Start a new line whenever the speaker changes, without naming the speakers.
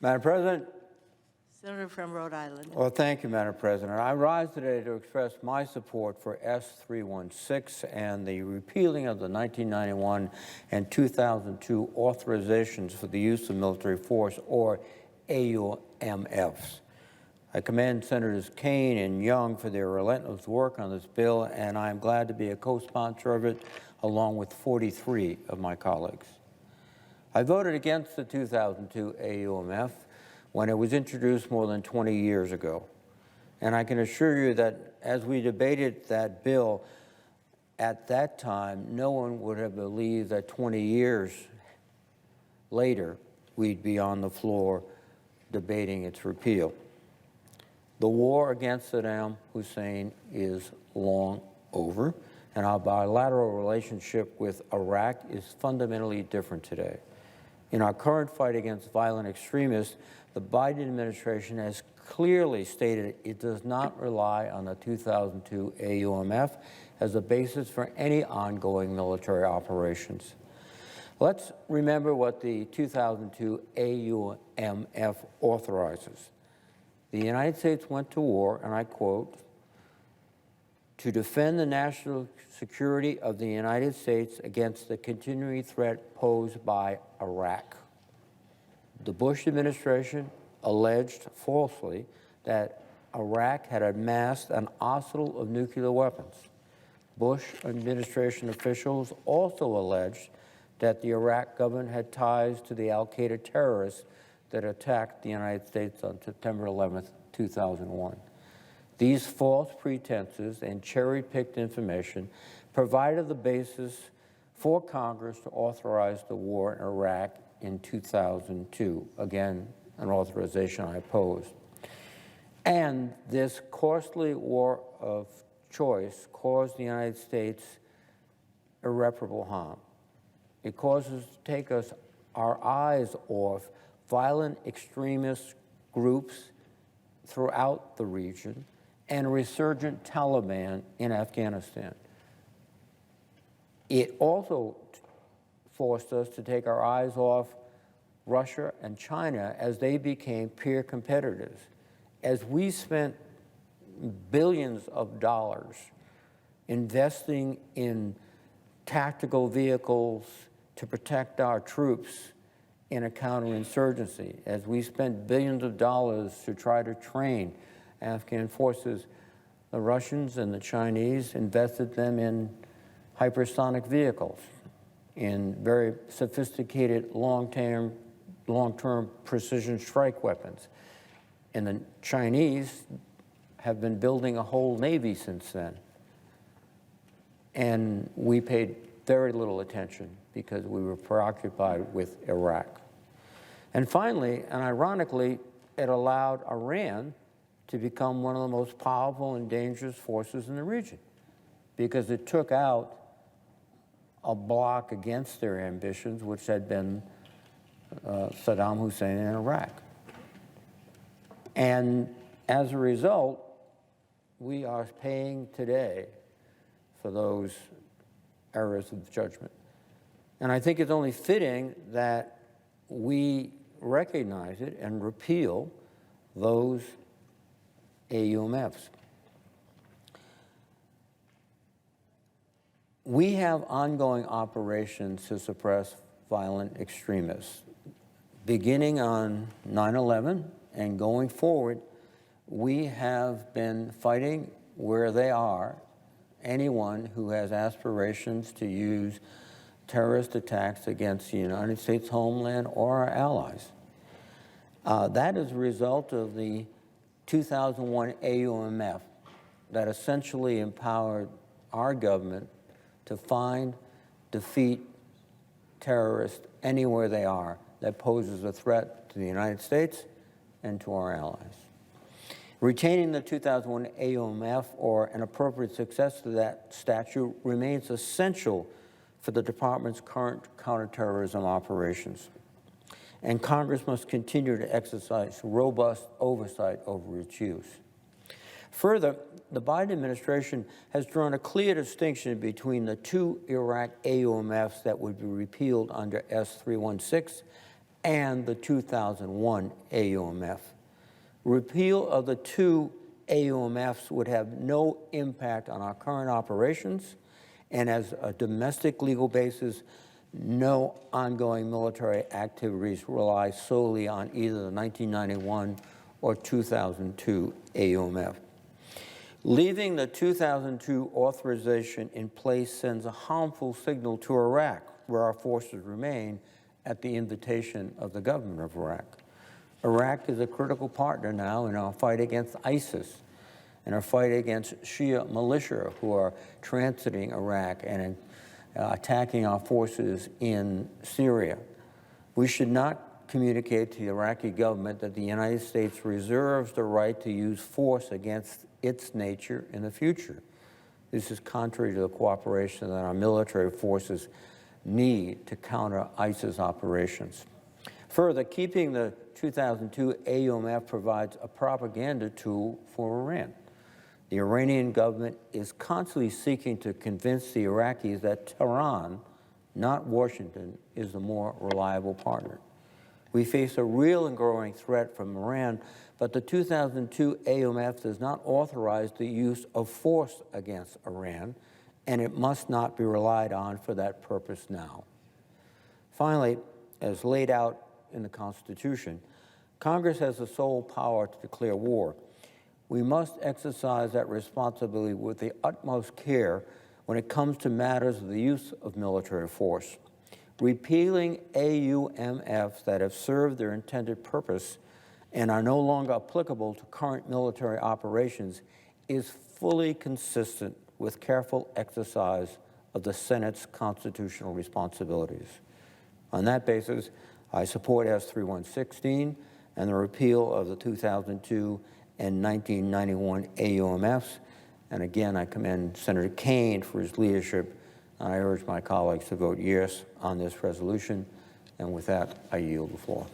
Madam President.
Senator from Rhode Island.
Well, thank you, Madam President. I rise today to express my support for S-316 and the repealing of the 1991 and 2002 authorizations for the use of military force, or AUMFs. I commend Senators Kaine and Young for their relentless work on this bill, and I am glad to be a co-sponsor of it, along with 43 of my colleagues. I voted against the 2002 AUMF when it was introduced more than 20 years ago. And I can assure you that as we debated that bill at that time, no one would have believed that 20 years later, we'd be on the floor debating its repeal. The war against Saddam Hussein is long over, and our bilateral relationship with Iraq is fundamentally different today. In our current fight against violent extremists, the Biden administration has clearly stated it does not rely on the 2002 AUMF as a basis for any ongoing military operations. Let's remember what the 2002 AUMF authorizes. The United States went to war, and I quote, "to defend the national security of the United States against the continuing threat posed by Iraq." The Bush administration alleged falsely that Iraq had amassed an arsenal of nuclear weapons. Bush administration officials also alleged that the Iraq government had ties to the al-Qaeda terrorists that attacked the United States on September 11, 2001. These false pretenses and cherry-picked information provided the basis for Congress to authorize the war in Iraq in 2002. Again, an authorization I opposed. And this costly war of choice caused the United States irreparable harm. It causes to take our eyes off violent extremist groups throughout the region and a resurgent Taliban in Afghanistan. It also forced us to take our eyes off Russia and China as they became peer competitors. As we spent billions of dollars investing in tactical vehicles to protect our troops in a counterinsurgency, as we spent billions of dollars to try to train Afghan forces, the Russians and the Chinese invested them in hypersonic vehicles, in very sophisticated long-term precision strike weapons. And the Chinese have been building a whole Navy since then. And we paid very little attention because we were preoccupied with Iraq. And finally, and ironically, it allowed Iran to become one of the most powerful and dangerous forces in the region because it took out a bloc against their ambitions, which had been Saddam Hussein in Iraq. And as a result, we are paying today for those errors of judgment. And I think it's only fitting that we recognize it and repeal those AUMFs. We have ongoing operations to suppress violent extremists. Beginning on 9/11 and going forward, we have been fighting where they are anyone who has aspirations to use terrorist attacks against the United States homeland or our allies. That is a result of the 2001 AUMF that essentially empowered our government to find, defeat terrorists anywhere they are that poses a threat to the United States and to our allies. Retaining the 2001 AUMF or an appropriate successor to that statute remains essential for the Department's current counterterrorism operations. And Congress must continue to exercise robust oversight over its use. Further, the Biden administration has drawn a clear distinction between the two Iraq AUMFs that would be repealed under S-316 and the 2001 AUMF. Repeal of the two AUMFs would have no impact on our current operations, and as a domestic legal basis, no ongoing military activities rely solely on either the 1991 or 2002 AUMF. Leaving the 2002 authorization in place sends a harmful signal to Iraq, where our forces remain at the invitation of the government of Iraq. Iraq is a critical partner now in our fight against ISIS and our fight against Shia militia who are transiting Iraq and attacking our forces in Syria. We should not communicate to the Iraqi government that the United States reserves the right to use force against its nature in the future. This is contrary to the cooperation that our military forces need to counter ISIS operations. Further, keeping the 2002 AUMF provides a propaganda tool for Iran. The Iranian government is constantly seeking to convince the Iraqis that Tehran, not Washington, is the more reliable partner. We face a real and growing threat from Iran, but the 2002 AUMF does not authorize the use of force against Iran, and it must not be relied on for that purpose now. Finally, as laid out in the Constitution, Congress has the sole power to declare war. We must exercise that responsibility with the utmost care when it comes to matters of the use of military force. Repealing AUMFs that have served their intended purpose and are no longer applicable to current military operations is fully consistent with careful exercise of the Senate's constitutional responsibilities. On that basis, I support S3116 and the repeal of the 2002 and 1991 AUMFs. And again, I commend Senator Kaine for his leadership. I urge my colleagues to vote yes on this resolution. And with that, I yield the floor.